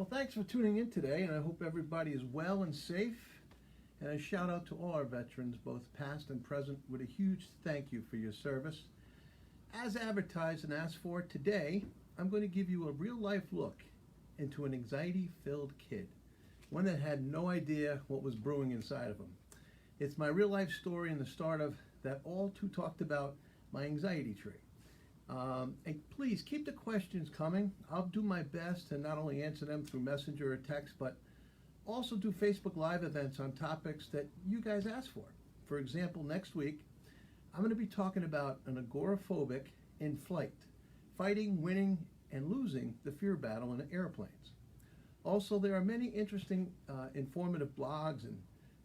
Well, thanks for tuning in today, and I hope everybody is well and safe. And a shout out to all our veterans, both past and present, with a huge thank you for your service. As advertised and asked for today, I'm going to give you a real-life look into an anxiety-filled kid, one that had no idea what was brewing inside of him. It's my real-life story and the start of that all too talked about, my anxiety tree. And please keep the questions coming. I'll do my best to not only answer them through Messenger or text, but also do Facebook Live events on topics that you guys asked for. For example, next week, I'm going to be talking about an agoraphobic in flight, fighting, winning, and losing the fear battle in airplanes. Also, there are many interesting, informative blogs and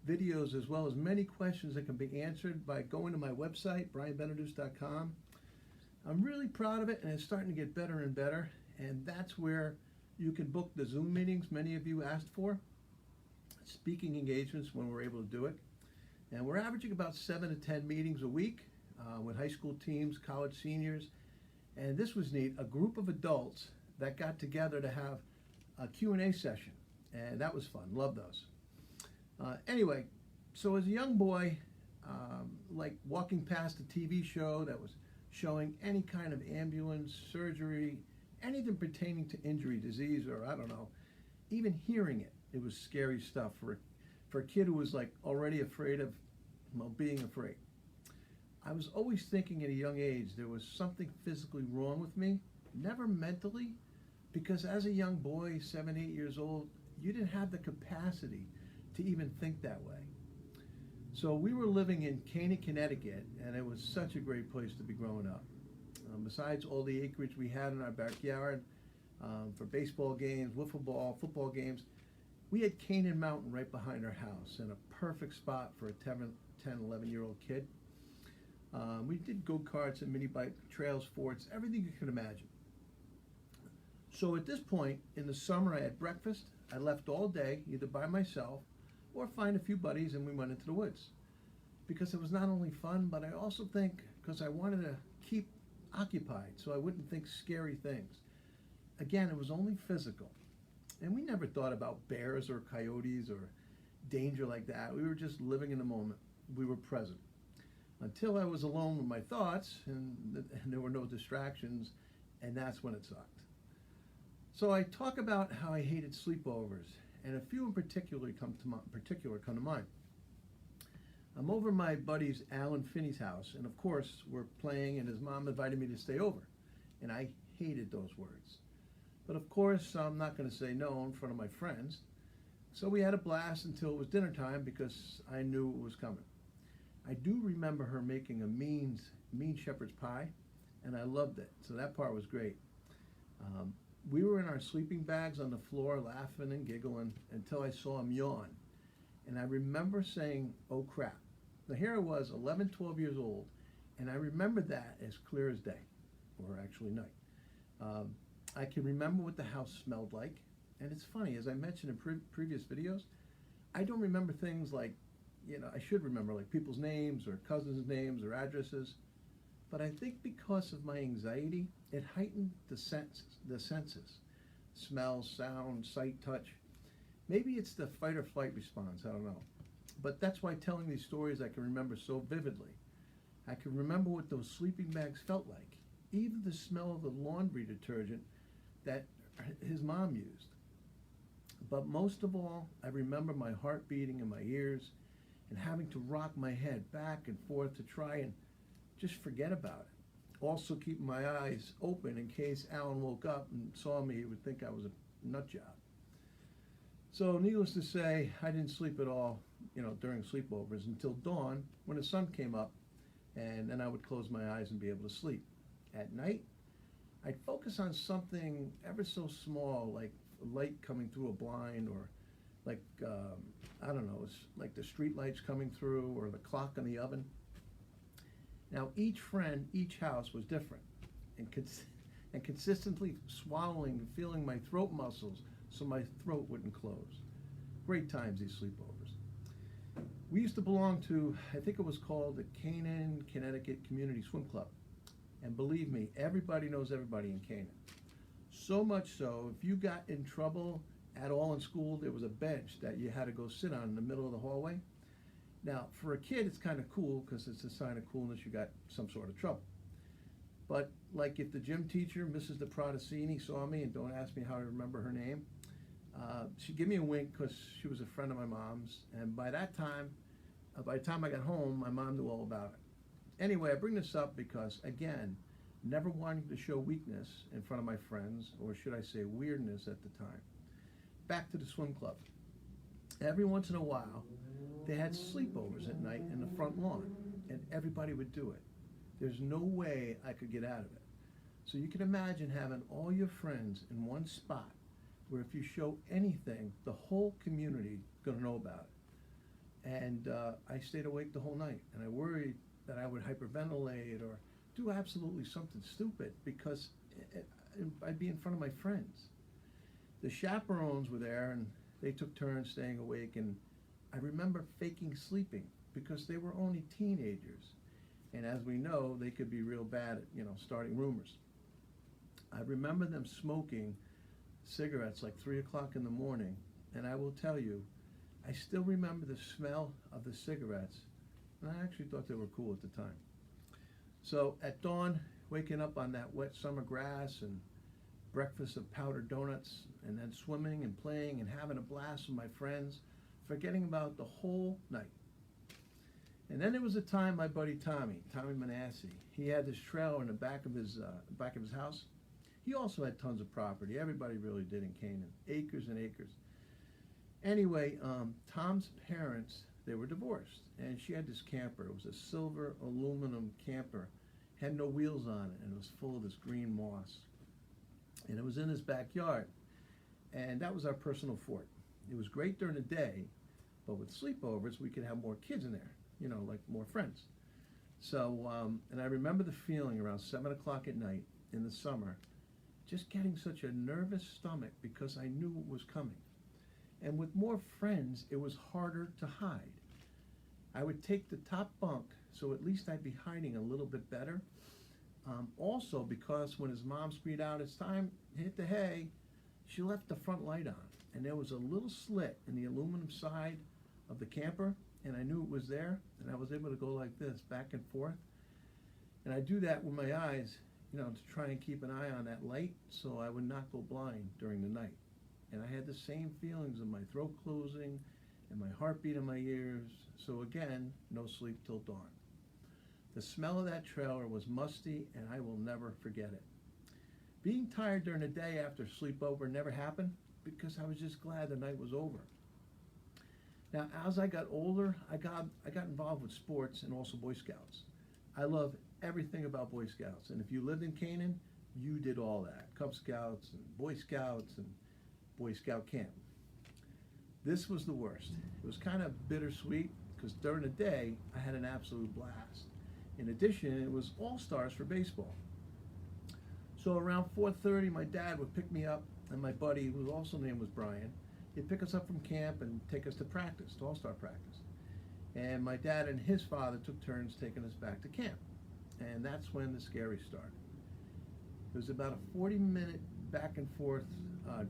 videos, as well as many questions that can be answered by going to my website, brianbeneduce.com. I'm really proud of it, and it's starting to get better and better, and that's where you can book the Zoom meetings many of you asked for, speaking engagements when we're able to do it. And we're averaging about 7 to 10 meetings a week with high school teams, college seniors, and this was neat, a group of adults that got together to have a Q&A session, and that was fun, love those. Anyway, so as a young boy, like walking past a TV show that was showing any kind of ambulance, surgery, anything pertaining to injury, disease, or I don't know, even hearing it, it was scary stuff for a kid who was like already afraid of, well, being afraid. I was always thinking at a young age there was something physically wrong with me, never mentally, because as a young boy, 7, 8 years old, you didn't have the capacity to even think that way. So we were living in Canaan, Connecticut, and it was such a great place to be growing up. Besides all the acreage we had in our backyard for baseball games, wiffle ball, football games, we had Canaan Mountain right behind our house, and a perfect spot for a 10, 11-year-old kid. We did go-karts and mini bike trails, forts, everything you could imagine. So at this point, in the summer, I had breakfast. I left all day, either by myself or find a few buddies, and we went into the woods. Because it was not only fun, but I also think because I wanted to keep occupied so I wouldn't think scary things. Again, it was only physical. And we never thought about bears or coyotes or danger like that. We were just living in the moment. We were present. Until I was alone with my thoughts and there were no distractions, and that's when it sucked. So I talk about how I hated sleepovers, and a few in particular come to mind. I'm over my buddy's Alan Finney's house, and of course we're playing, and his mom invited me to stay over, and I hated those words. But of course I'm not going to say no in front of my friends, so we had a blast until it was dinner time because I knew it was coming. I do remember her making a mean shepherd's pie, and I loved it, so that part was great. We were in our sleeping bags on the floor laughing and giggling until I saw him yawn. And I remember saying, oh crap. Now here I was, 11, 12 years old, and I remember that as clear as day, or actually night. I can remember what the house smelled like. And it's funny, as I mentioned in previous videos, I don't remember things like, I should remember like people's names or cousins' names or addresses. But I think because of my anxiety, it heightened the senses, smell, sound, sight, touch. Maybe it's the fight or flight response, I don't know. But that's why telling these stories I can remember so vividly. I can remember what those sleeping bags felt like, even the smell of the laundry detergent that his mom used. But most of all, I remember my heart beating in my ears and having to rock my head back and forth to try and just forget about it. Also keeping my eyes open in case Alan woke up and saw me, he would think I was a nut job. So needless to say, I didn't sleep at all, during sleepovers until dawn when the sun came up, and then I would close my eyes and be able to sleep. At night, I'd focus on something ever so small, like a light coming through a blind, or like, I don't know, it's like the street lights coming through or the clock in the oven. Now, each friend, each house was different, and consistently swallowing and feeling my throat muscles so my throat wouldn't close. Great times, these sleepovers. We used to belong to, I think it was called the Canaan, Connecticut Community Swim Club. And believe me, everybody knows everybody in Canaan. So much so, if you got in trouble At all in school, there was a bench that you had to go sit on in the middle of the hallway. Now, for a kid, it's kind of cool because it's a sign of coolness you got some sort of trouble. But like if the gym teacher, Mrs. DeProdicini, saw me, and don't ask me how I remember her name, she'd give me a wink because she was a friend of my mom's. And by the time I got home, my mom knew all about it. Anyway, I bring this up because, again, never wanting to show weakness in front of my friends, or should I say weirdness at the time. Back to the swim club. Every once in a while, they had sleepovers at night in the front lawn, and everybody would do it. There's no way I could get out of it. So you can imagine having all your friends in one spot where if you show anything, the whole community gonna know about it. And I stayed awake the whole night, and I worried that I would hyperventilate or do absolutely something stupid because I'd be in front of my friends. The chaperones were there, and they took turns staying awake, and I remember faking sleeping because they were only teenagers. And as we know, they could be real bad at, starting rumors. I remember them smoking cigarettes like 3 o'clock in the morning, and I will tell you, I still remember the smell of the cigarettes, and I actually thought they were cool at the time. So at dawn, waking up on that wet summer grass and breakfast of powdered donuts, and then swimming and playing and having a blast with my friends, forgetting about the whole night. And then there was a time my buddy Tommy Manassi, he had this trailer in the back of his house. He also had tons of property. Everybody really did in Canaan, acres and acres. Anyway, Tom's parents, they were divorced, and she had this camper. It was a silver aluminum camper, had no wheels on it, and it was full of this green moss. And it was in his backyard, and that was our personal fort. It was great during the day, but with sleepovers, we could have more kids in there, like more friends. So, and I remember the feeling around 7 o'clock at night in the summer, just getting such a nervous stomach because I knew it was coming. And with more friends, it was harder to hide. I would take the top bunk, so at least I'd be hiding a little bit better. Also, because when his mom screamed out, "It's time to hit the hay," she left the front light on, and there was a little slit in the aluminum side of the camper, and I knew it was there, and I was able to go like this, back and forth. And I do that with my eyes, to try and keep an eye on that light so I would not go blind during the night. And I had the same feelings of my throat closing and my heartbeat in my ears. So again, no sleep till dawn. The smell of that trailer was musty, and I will never forget it. Being tired during the day after sleepover never happened because I was just glad the night was over. Now, as I got older, I got involved with sports and also Boy Scouts. I love everything about Boy Scouts, and if you lived in Canaan, you did all that. Cub Scouts and Boy Scouts and Boy Scout camp. This was the worst. It was kind of bittersweet because during the day, I had an absolute blast. In addition, it was all-stars for baseball. So around 4:30, my dad would pick me up, and my buddy, whose also name was Brian, he'd pick us up from camp and take us to practice, to all-star practice. And my dad and his father took turns taking us back to camp. And that's when the scary started. It was about a 40-minute back and forth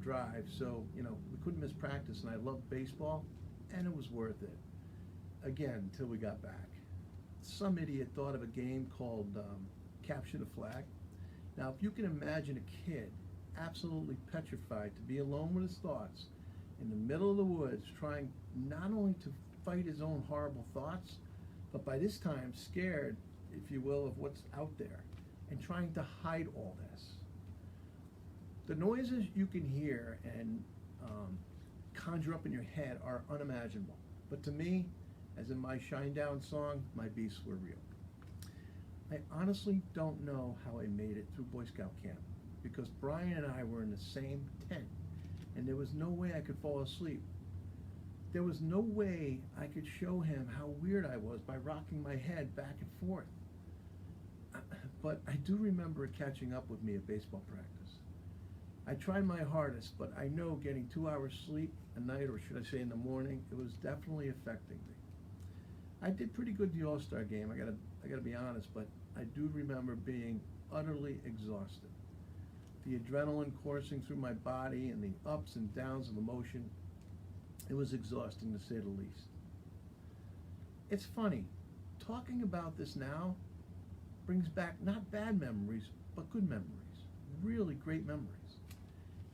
drive, so, we couldn't miss practice, and I loved baseball, and it was worth it. Again, until we got back. Some idiot thought of a game called Capture the Flag. Now, if you can imagine a kid absolutely petrified to be alone with his thoughts in the middle of the woods, trying not only to fight his own horrible thoughts, but by this time scared, if you will, of what's out there, and trying to hide all this. The noises you can hear and conjure up in your head are unimaginable. But to me, as in my Shinedown song, my beasts were real. I honestly don't know how I made it through Boy Scout camp, because Brian and I were in the same tent, and there was no way I could fall asleep. There was no way I could show him how weird I was by rocking my head back and forth. But I do remember it catching up with me at baseball practice. I tried my hardest, but I know getting 2 hours sleep a night, or should I say in the morning, it was definitely affecting me. I did pretty good the All-Star game, I gotta be honest, but I do remember being utterly exhausted. the adrenaline coursing through my body and the ups and downs of emotion. It was exhausting, to say the least. It's funny, talking about this now brings back not bad memories, but good memories, really great memories.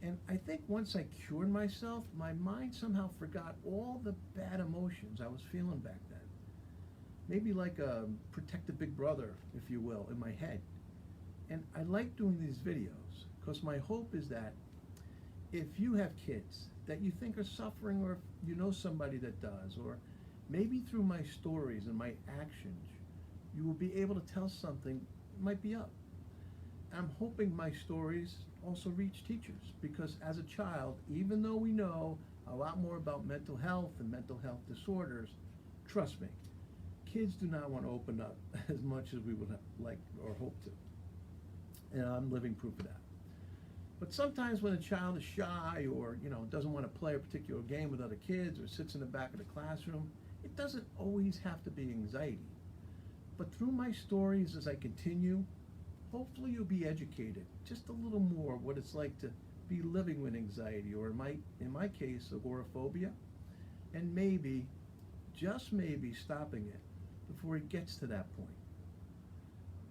And I think once I cured myself, my mind somehow forgot all the bad emotions I was feeling back then. Maybe like a protective big brother, if you will, in my head. And I like doing these videos because my hope is that if you have kids that you think are suffering, or if you know somebody that does, or maybe through my stories and my actions, you will be able to tell something that might be up. I'm hoping my stories also reach teachers, because as a child, even though we know a lot more about mental health and mental health disorders, trust me, kids do not want to open up as much as we would like or hope to. And I'm living proof of that. But sometimes when a child is shy, or doesn't want to play a particular game with other kids, or sits in the back of the classroom, it doesn't always have to be anxiety. But through my stories, as I continue, hopefully you'll be educated just a little more what it's like to be living with anxiety, or in my case, agoraphobia, and maybe, just maybe, stopping it before it gets to that point.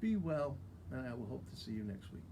Be well, and I will hope to see you next week.